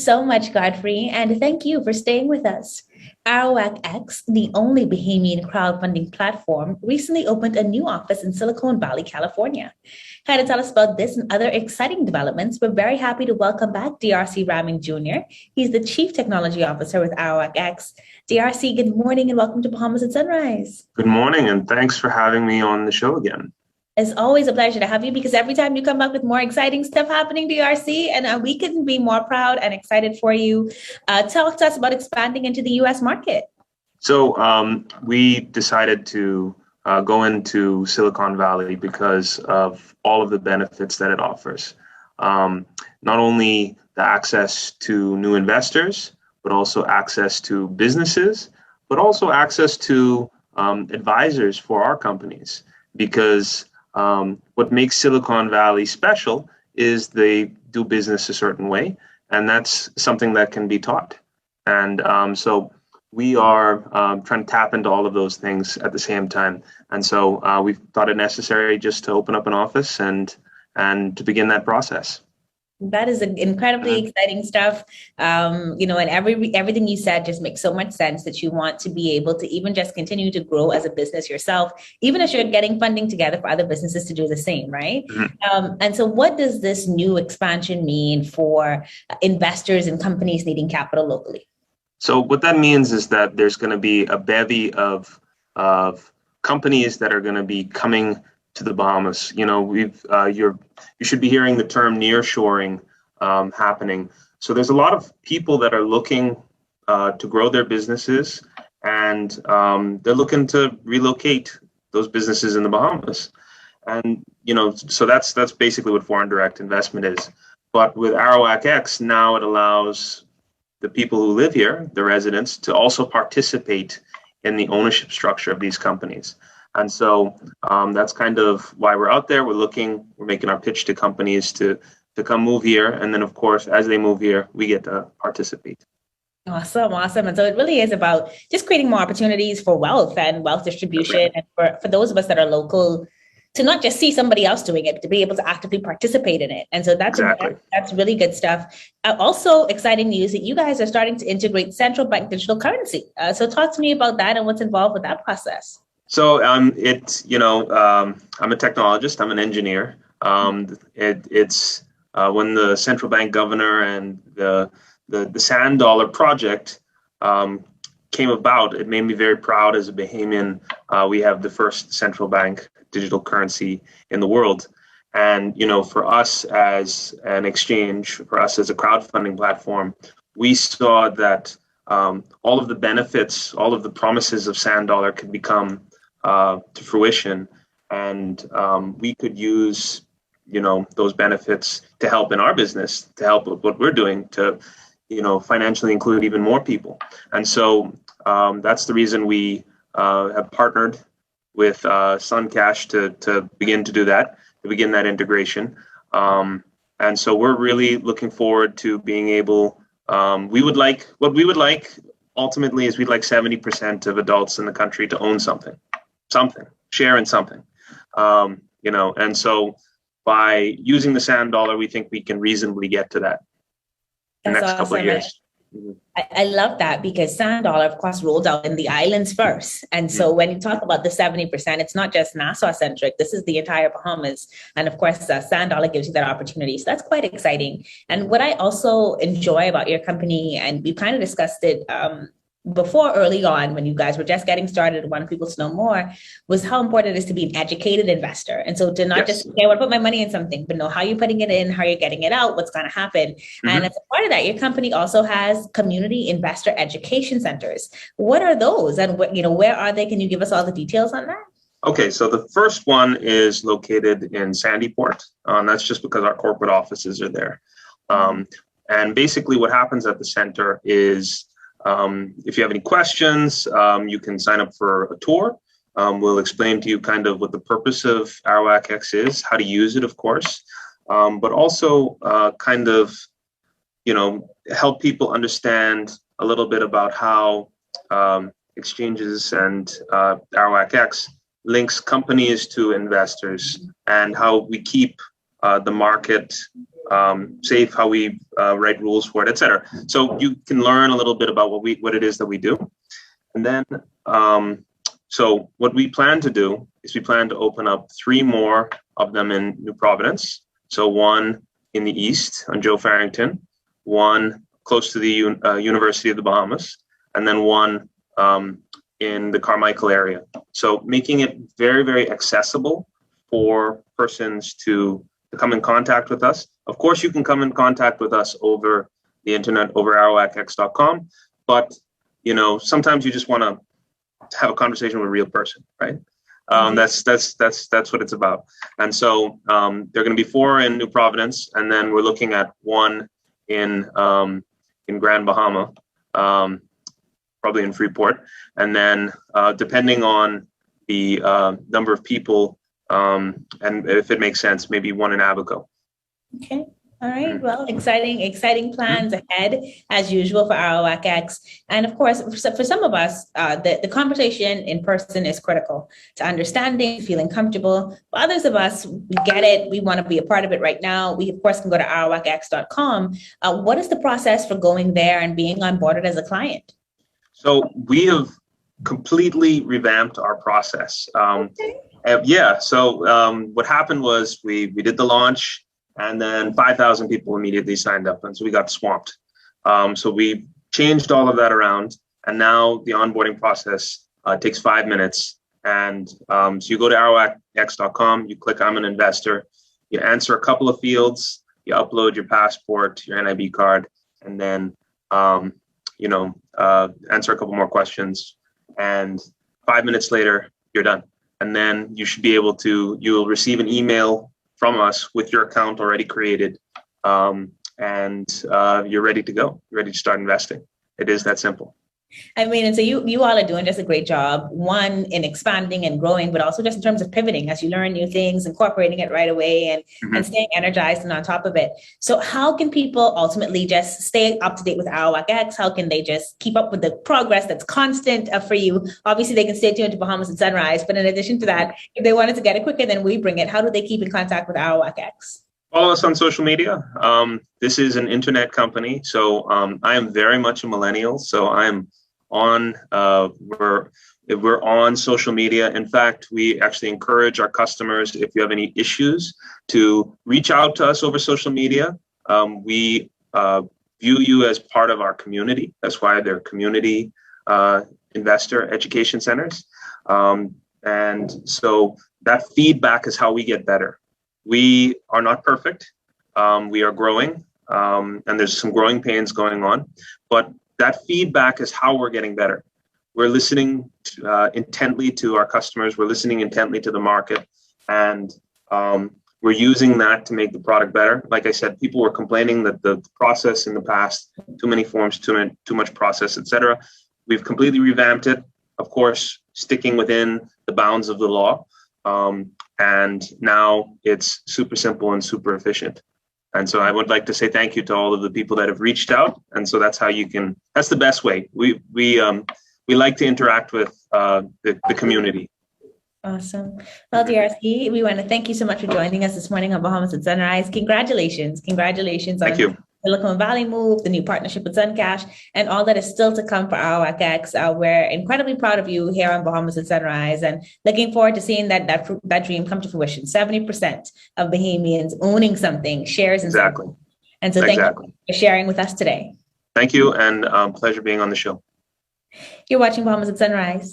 so much, Godfrey, and thank you for staying with us. Arawak X, the only Bahamian crowdfunding platform, recently opened a new office in Silicon Valley, California. Here to tell us about this and other exciting developments, we're very happy to welcome back DRC Rahming Jr. He's the Chief Technology Officer with Arawak X. DRC, good morning and welcome to Bahamas at Sunrise. Good morning, and thanks for having me on the show again. It's always a pleasure to have you because every time you come back with more exciting stuff happening, DRC, and we couldn't be more proud and excited for you. Talk to us about expanding into the U.S. market. So we decided to go into Silicon Valley because of all of the benefits that it offers. Not only the access to new investors, but also access to businesses, but also access to advisors for our companies. Because what makes Silicon Valley special is they do business a certain way, and that's something that can be taught. And so we are trying to tap into all of those things at the same time. And so we thought it necessary just to open up an office and to begin that process. That is incredibly exciting stuff. And everything you said just makes so much sense that you want to be able to even just continue to grow as a business yourself, even if you're getting funding together for other businesses to do the same, right? Mm-hmm. And so what does this new expansion mean for investors and companies needing capital locally? So what that means is that there's going to be a bevy of companies that are going to be coming to the Bahamas. You should be hearing the term nearshoring happening. So there's a lot of people that are looking to grow their businesses, and they're looking to relocate those businesses in the Bahamas. And so that's basically what foreign direct investment is. But with Arawak X, now it allows the people who live here, the residents, to also participate in the ownership structure of these companies. And so that's kind of why we're out there. We're making our pitch to companies to come move here. And then, of course, as they move here, we get to participate. Awesome. And so it really is about just creating more opportunities for wealth and wealth distribution. And for those of us that are local, to not just see somebody else doing it, to be able to actively participate in it. And so that's really good stuff. Also exciting news that you guys are starting to integrate central bank digital currency. So talk to me about that and what's involved with that process. So I'm a technologist, I'm an engineer. It's when the central bank governor and the sand dollar project came about, it made me very proud as a Bahamian. We have the first central bank digital currency in the world. And, for us as an exchange, for us as a crowdfunding platform, we saw that all of the benefits, all of the promises of sand dollar could become to fruition, and we could use those benefits to help in our business, to help with what we're doing, to financially include even more people. And so that's the reason we have partnered with Suncash to begin to do that, to begin that integration. And so we're really looking forward to being able. We would like ultimately is we'd like 70% of adults in the country to own something, share in something, and so by using the sand dollar, we think we can reasonably get to that in the next couple of years. I love that because sand dollar, of course, rolled out in the islands first. And so when you talk about the 70%, it's not just Nassau centric. This is the entire Bahamas. And of course, sand dollar gives you that opportunity. So that's quite exciting. And what I also enjoy about your company, and we kind of discussed it before early on when you guys were just getting started and wanted people to know more, was how important it is to be an educated investor. And so to not just, okay, I want to put my money in something, but know how you're putting it in, how you're getting it out, what's going to happen. Mm-hmm. And as a part of that, your company also has community investor education centers. What are those? And where are they? Can you give us all the details on that? Okay, so the first one is located in Sandyport. That's just because our corporate offices are there. And basically what happens at the center is, if you have any questions, you can sign up for a tour. We'll explain to you kind of what the purpose of Arawak X is, how to use it, of course, but also kind of, help people understand a little bit about how exchanges and Arawak X links companies to investors and how we keep the market safe, how we write rules for it, etc. So you can learn a little bit about what it is that we do. And then, so what we plan to do is we plan to open up 3 more of them in New Providence. So 1 in the east on Joe Farrington, 1 close to the University of the Bahamas, and then 1 in the Carmichael area. So making it very, very accessible for persons to come in contact with us. Of course, you can come in contact with us over the internet, over arawakx.com, but sometimes you just want to have a conversation with a real person, right? That's what it's about. And so there are going to be 4 in New Providence, and then we're looking at 1 in Grand Bahama, probably in Freeport, and then depending on the number of people, and if it makes sense, maybe 1 in Abaco. Okay. All right. Well, exciting plans ahead, as usual, for Arawak X. And of course, for some of us, the conversation in person is critical to understanding, feeling comfortable. For others of us, we get it. We want to be a part of it right now. We, of course, can go to arawakx.com. What is the process for going there and being onboarded as a client? So we have completely revamped our process. So what happened was we did the launch, and then 5,000 people immediately signed up, and so we got swamped. So we changed all of that around, and now the onboarding process takes 5 minutes. And so you go to arawakx.com, you click I'm an investor, you answer a couple of fields, you upload your passport, your NIB card, and then answer a couple more questions. And 5 minutes later, you're done. And then you will receive an email from us with your account already created, and you're ready to go. You're ready to start investing. It is that simple. I mean, and so you all are doing just a great job, one, in expanding and growing, but also just in terms of pivoting as you learn new things, incorporating it right away, and staying energized and on top of it. So how can people ultimately just stay up to date with Arawak X? How can they just keep up with the progress that's constant for you? Obviously, they can stay tuned to Bahamas at Sunrise, but in addition to that, if they wanted to get it quicker than we bring it, how do they keep in contact with Arawak X? Follow us on social media. This is an internet company, so I am very much a millennial. So I'm on. We're on social media. In fact, we actually encourage our customers, if you have any issues, to reach out to us over social media. We view you as part of our community. That's why they're community investor education centers. And so that feedback is how we get better. We are not perfect. We are growing, and there's some growing pains going on, but that feedback is how we're getting better. We're listening intently to our customers. We're listening intently to the market, and we're using that to make the product better. Like I said, people were complaining that the process in the past, too many forms, too much process, etc. We've completely revamped it, of course, sticking within the bounds of the law. And now it's super simple and super efficient. And so I would like to say thank you to all of the people that have reached out. And so that's how that's the best way. We like to interact with the community. Awesome. Well, DRC, we want to thank you so much for joining us this morning on Bahamas at Sunrise. Congratulations. Thank you. Silicon Valley move, the new partnership with Suncash, and all that is still to come for Arawak X. We're incredibly proud of you here on Bahamas at Sunrise, and looking forward to seeing that dream come to fruition. 70% of Bahamians owning something, shares in something. And so thank you for sharing with us today. Thank you, and pleasure being on the show. You're watching Bahamas at Sunrise.